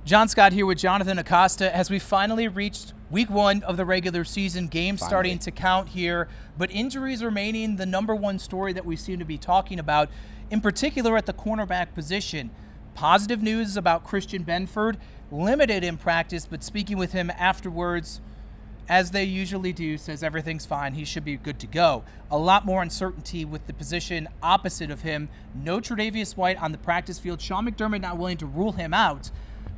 John Scott here with Jonathan Acosta as we finally reached week 1 of the regular season. Games starting to count here, but injuries remaining the number one story that we seem to be talking about, in particular at the cornerback position. Positive news about Christian Benford, limited in practice, but speaking with him afterwards, as they usually do, says everything's fine, he should be good to go. A lot more uncertainty with the position opposite of him. No Tre'Davious White on the practice field. Sean McDermott not willing to rule him out.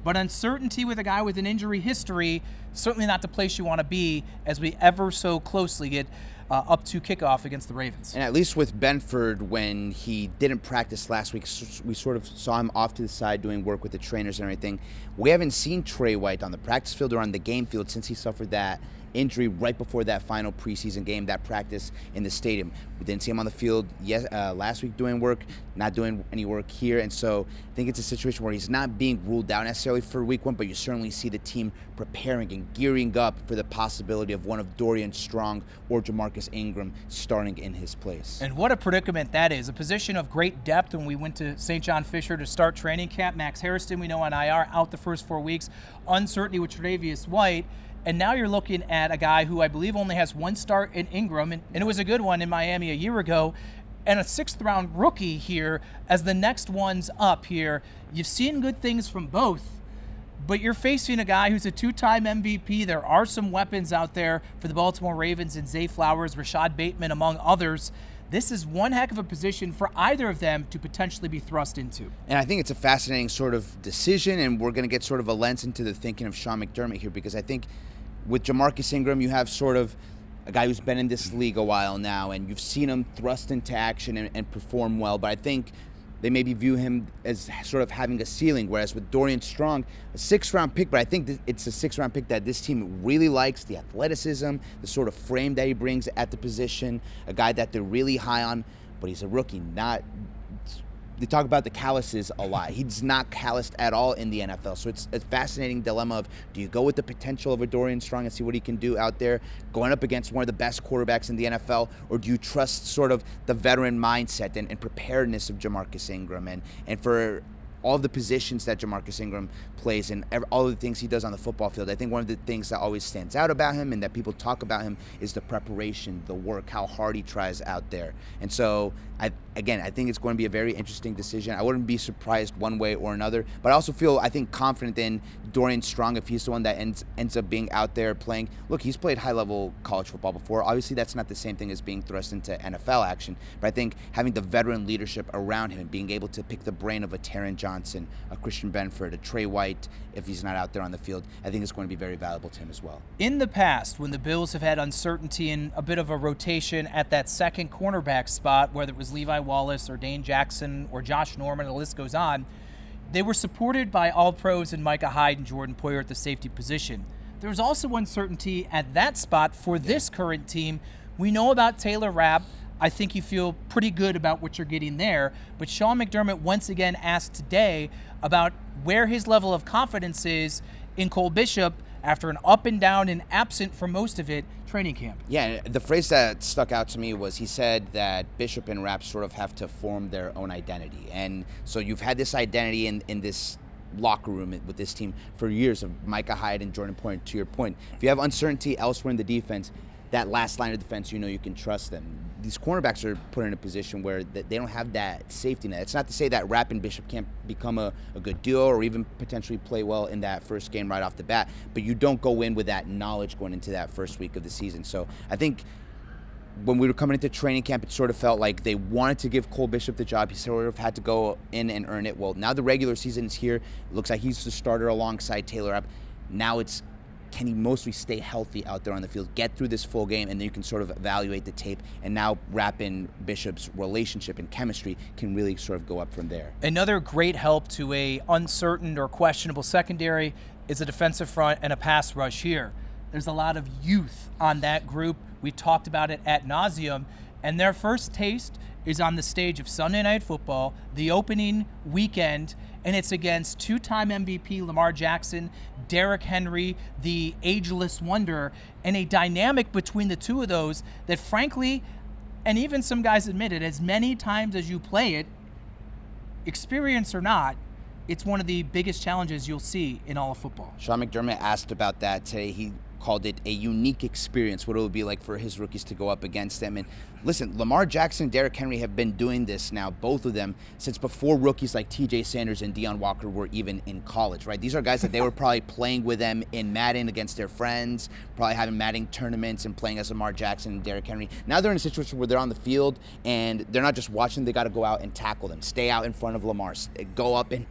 But uncertainty with a guy with an injury history, certainly not the place you want to be as we ever so closely get up to kickoff against the Ravens. And at least with Benford, when he didn't practice last week, we sort of saw him off to the side doing work with the trainers and everything. We haven't seen Trey White on the practice field or on the game field since he suffered that injury right before that final preseason game, that practice in the stadium. We didn't see him on the field last week doing work, not doing any work here. And so I think it's a situation where he's not being ruled out necessarily for week 1, but you certainly see the team preparing and gearing up for the possibility of one of Dorian Strong or Jamarcus Ingram starting in his place. And what a predicament that is. A position of great depth when we went to St. John Fisher to start training camp. Max Harrison, we know on IR, out the first 4 weeks. Uncertainty with Tre'Davious White. And now you're looking at a guy who I believe only has 1 start in Ingram, and it was a good one in Miami a year ago, and a 6th-round rookie here as the next one's up here. You've seen good things from both, but you're facing a guy who's a 2-time MVP. There are some weapons out there for the Baltimore Ravens and Zay Flowers, Rashad Bateman, among others. This is one heck of a position for either of them to potentially be thrust into. And I think it's a fascinating sort of decision, and we're going to get sort of a lens into the thinking of Sean McDermott here, because I think with Jamarcus Ingram, you have sort of a guy who's been in this league a while now, and you've seen him thrust into action and perform well. But I think they maybe view him as sort of having a ceiling, whereas with Dorian Strong, a 6th-round pick, but I think it's a 6th-round pick that this team really likes, the athleticism, the sort of frame that he brings at the position, a guy that they're really high on, but he's a rookie, they talk about the calluses a lot. He's not calloused at all in the NFL. So it's a fascinating dilemma of, do you go with the potential of a Dorian Strong and see what he can do out there going up against one of the best quarterbacks in the NFL, or do you trust sort of the veteran mindset and preparedness of Jamarcus Ingram and for all of the positions that Jamarcus Ingram plays and all of the things he does on the football field? I think one of the things that always stands out about him and that people talk about him is the preparation, the work, how hard he tries out there. And so, I think it's going to be a very interesting decision. I wouldn't be surprised one way or another, but I also feel, confident in Dorian Strong if he's the one that ends up being out there playing. Look, he's played high-level college football before. Obviously, that's not the same thing as being thrust into NFL action, but I think having the veteran leadership around him and being able to pick the brain of a Taron Johnson, a Christian Benford, a Trey White, if he's not out there on the field, I think it's going to be very valuable to him as well. In the past, when the Bills have had uncertainty and a bit of a rotation at that second cornerback spot, whether it was Levi Wallace or Dane Jackson or Josh Norman, the list goes on, they were supported by All-Pros and Micah Hyde and Jordan Poyer at the safety position. There was also uncertainty at that spot for this current team. We know about Taylor Rapp. I think you feel pretty good about what you're getting there. But Sean McDermott once again asked today about where his level of confidence is in Cole Bishop after an up and down and absent for most of it training camp. Yeah, the phrase that stuck out to me was he said that Bishop and Rapp sort of have to form their own identity. And so you've had this identity in this locker room with this team for years of Micah Hyde and Jordan Poyer. To your point, if you have uncertainty elsewhere in the defense, that last line of defense, you know you can trust them. These cornerbacks are put in a position where they don't have that safety net. It's not to say that Rapp and Bishop can't become a good duo or even potentially play well in that first game right off the bat, but you don't go in with that knowledge going into that first week of the season. So I think when we were coming into training camp, it sort of felt like they wanted to give Cole Bishop the job. He sort of had to go in and earn it. Well, now the regular season is here. It looks like he's the starter alongside Taylor Rapp. Now it's, can he mostly stay healthy out there on the field, get through this full game, and then you can sort of evaluate the tape. And now Rapp and Bishop's relationship and chemistry can really sort of go up from there. Another great help to a uncertain or questionable secondary is a defensive front and a pass rush here. There's a lot of youth on that group. We've talked about it ad nauseum, and their first taste is on the stage of Sunday Night Football, the opening weekend, and it's against 2-time MVP Lamar Jackson, Derrick Henry, the ageless wonder, and a dynamic between the two of those that frankly, and even some guys admit it, as many times as you play it, experience or not, it's one of the biggest challenges you'll see in all of football. Sean McDermott asked about that today. He called it a unique experience, what it would be like for his rookies to go up against them. And listen, Lamar Jackson and Derrick Henry have been doing this now, both of them, since before rookies like TJ Sanders and Deion Walker were even in college, right? These are guys that they were probably playing with them in Madden against their friends, probably having Madden tournaments and playing as Lamar Jackson and Derrick Henry. Now they're in a situation where they're on the field and they're not just watching, they got to go out and tackle them, stay out in front of Lamar, go up and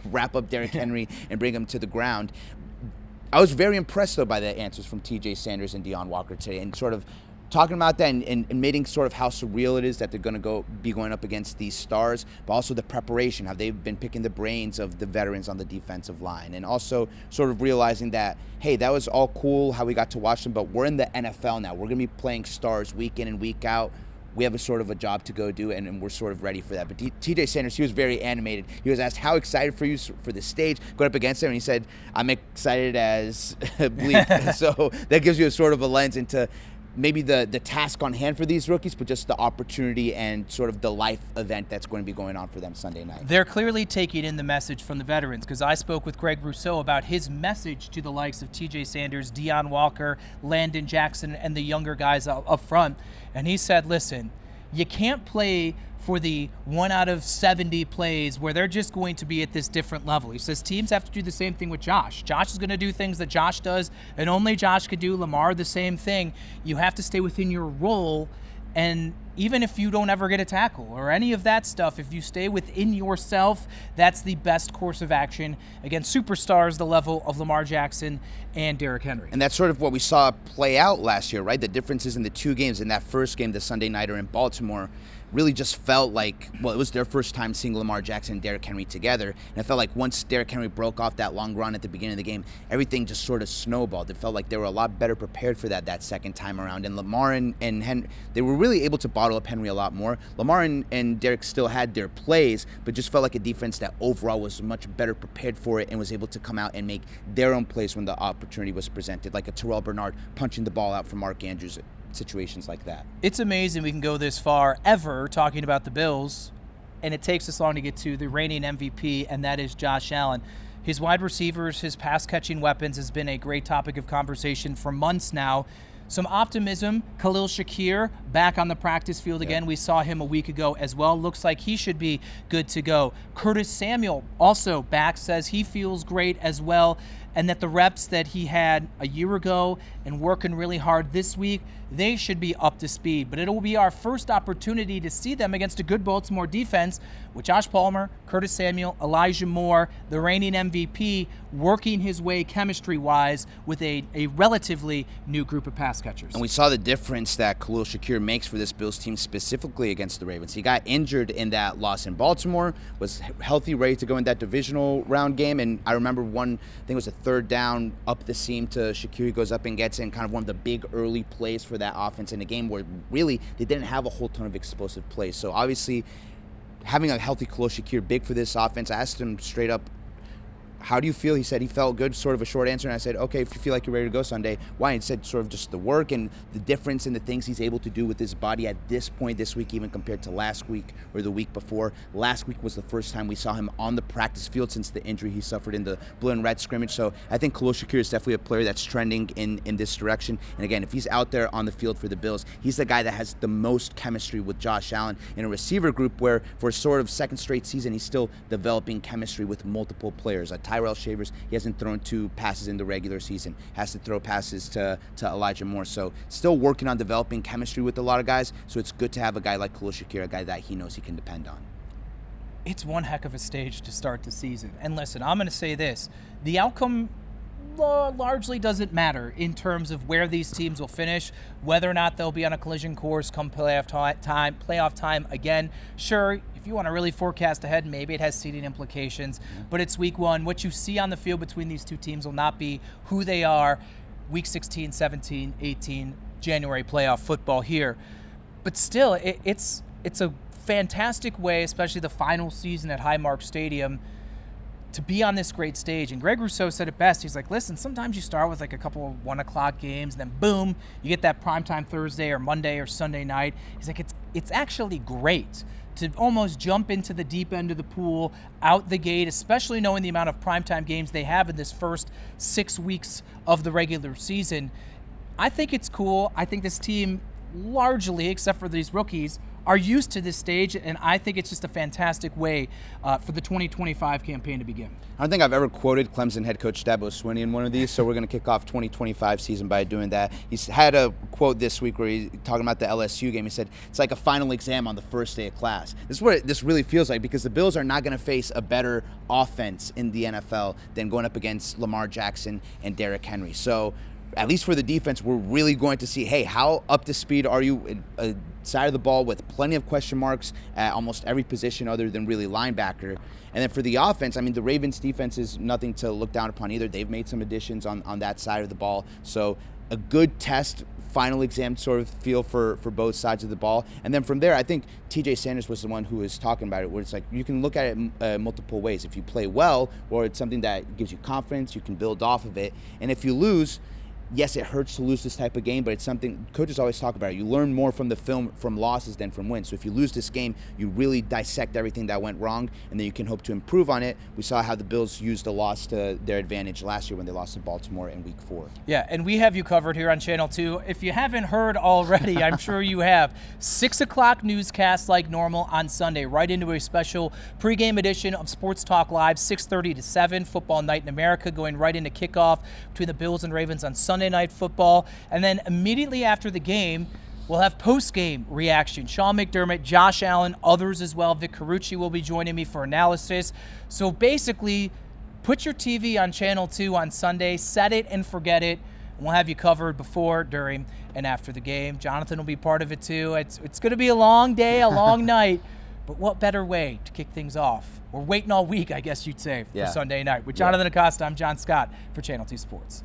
wrap up Derrick Henry and bring him to the ground. I was very impressed, though, by the answers from TJ Sanders and Deion Walker today, and sort of talking about that and admitting sort of how surreal it is that they're going to be going up against these stars, but also the preparation, how they've been picking the brains of the veterans on the defensive line, and also sort of realizing that, hey, that was all cool how we got to watch them, but we're in the NFL now. We're going to be playing stars week in and week out. We have a sort of a job to go do, and we're sort of ready for that. But TJ Sanders, he was very animated. He was asked, how excited for you for the stage, going up against him, and he said, I'm excited as bleep. So that gives you a sort of a lens into maybe the task on hand for these rookies, but just the opportunity and sort of the life event that's going to be going on for them Sunday night. They're clearly taking in the message from the veterans, because I spoke with Greg Rousseau about his message to the likes of TJ Sanders, Deion Walker, Landon Jackson, and the younger guys up front. And he said, listen, you can't play for the 1 out of 70 plays where they're just going to be at this different level. He says teams have to do the same thing with Josh. Josh is going to do things that Josh does and only Josh could do. Lamar, the same thing. You have to stay within your role, and even if you don't ever get a tackle or any of that stuff, if you stay within yourself, that's the best course of action against superstars the level of Lamar Jackson and Derrick Henry. And that's sort of what we saw play out last year, right? The differences in the two games. In that first game, the Sunday nighter in Baltimore, really just felt like, well, it was their first time seeing Lamar Jackson and Derrick Henry together. And it felt like once Derrick Henry broke off that long run at the beginning of the game, everything just sort of snowballed. It felt like they were a lot better prepared for that second time around. And Lamar and Henry, they were really able to bottle up Henry a lot more. Lamar and Derrick still had their plays, but just felt like a defense that overall was much better prepared for it and was able to come out and make their own plays when the opportunity was presented, like a Terrell Bernard punching the ball out for Mark Andrews, situations like that. It's amazing we can go this far ever talking about the Bills, and it takes us long to get to the reigning MVP, and that is Josh Allen. His wide receivers, his pass-catching weapons has been a great topic of conversation for months now. Some optimism. Khalil Shakir back on the practice field again. We saw him a week ago as well. Looks like he should be good to go. Curtis Samuel also back, says he feels great as well, and that the reps that he had a year ago and working really hard this week, they should be up to speed. But it will be our first opportunity to see them against a good Baltimore defense with Josh Palmer, Curtis Samuel, Elijah Moore, the reigning MVP, working his way chemistry-wise with a relatively new group of pass catchers. And we saw the difference that Khalil Shakir makes for this Bills team, specifically against the Ravens. He got injured in that loss in Baltimore, was healthy, ready to go in that divisional round game, and I remember I think it was a third down up the seam to Shakir. He goes up and gets in kind of one of the big early plays for that offense in a game where really they didn't have a whole ton of explosive plays. So obviously having a healthy Khalil Shakir, big for this offense. I asked him straight up, how do you feel? He said he felt good, sort of a short answer. And I said, okay, if you feel like you're ready to go Sunday, why? And he said sort of just the work and the difference in the things he's able to do with his body at this point this week, even compared to last week or the week before. Last week was the first time we saw him on the practice field since the injury he suffered in the blue and red scrimmage. So I think Khalil Shakir is definitely a player that's trending in this direction. And again, if he's out there on the field for the Bills, he's the guy that has the most chemistry with Josh Allen in a receiver group where for sort of second straight season, he's still developing chemistry with multiple players. Tyrell Shavers, he hasn't thrown 2 passes in the regular season, has to throw passes to Elijah Moore. So still working on developing chemistry with a lot of guys. So it's good to have a guy like Khalil Shakir, a guy that he knows he can depend on. It's one heck of a stage to start the season. And listen, I'm going to say this. The outcome largely doesn't matter in terms of where these teams will finish, whether or not they'll be on a collision course come playoff time again. Sure, if you want to really forecast ahead, maybe it has seeding implications, but it's week 1. What you see on the field between these two teams will not be who they are week 16, 17, 18, January playoff football here. But still, it's a fantastic way, especially the final season at Highmark Stadium, to be on this great stage. And Greg Rousseau said it best. He's like, listen, sometimes you start with like a couple of 1 o'clock games, and then boom, you get that primetime Thursday or Monday or Sunday night. He's like, it's actually great to almost jump into the deep end of the pool out the gate, especially knowing the amount of primetime games they have in this first 6 weeks of the regular season. I think it's cool. I think this team largely, except for these rookies, are used to this stage, and I think it's just a fantastic way for the 2025 campaign to begin. I don't think I've ever quoted Clemson head coach Dabo Swinney in one of these, so we're going to kick off 2025 season by doing that. He's had a quote this week where he's talking about the LSU game. He said, it's like a final exam on the first day of class. This is what this really feels like, because the Bills are not going to face a better offense in the NFL than going up against Lamar Jackson and Derrick Henry. So at least for the defense, we're really going to see, hey, how up to speed are you a side of the ball with plenty of question marks at almost every position other than really linebacker. And then for the offense, I mean, the Ravens defense is nothing to look down upon either. They've made some additions on that side of the ball. So a good test, final exam sort of feel for both sides of the ball. And then from there, I think TJ Sanders was the one who was talking about it, where it's like you can look at it multiple ways. If you play well, or it's something that gives you confidence, you can build off of it. And if you lose, yes, it hurts to lose this type of game, but it's something coaches always talk about. You learn more from the film from losses than from wins. So if you lose this game, you really dissect everything that went wrong, and then you can hope to improve on it. We saw how the Bills used the loss to their advantage last year when they lost to Baltimore in Week 4. Yeah, and we have you covered here on Channel 2. If you haven't heard already, I'm sure you have. 6 o'clock newscast like normal on Sunday, right into a special pregame edition of Sports Talk Live, 6:30 to 7, Football Night in America, going right into kickoff between the Bills and Ravens on Sunday Night Football. And then immediately after the game, we'll have post-game reaction. Sean McDermott, Josh Allen, others as well. Vic Carucci will be joining me for analysis. So basically, put your TV on Channel 2 on Sunday, set it and forget it, and we'll have you covered before, during, and after the game. Jonathan will be part of it too. It's going to be a long day, a long night, but what better way to kick things off? We're waiting all week, I guess you'd say, for Sunday night. With Jonathan Acosta, I'm John Scott for Channel 2 Sports.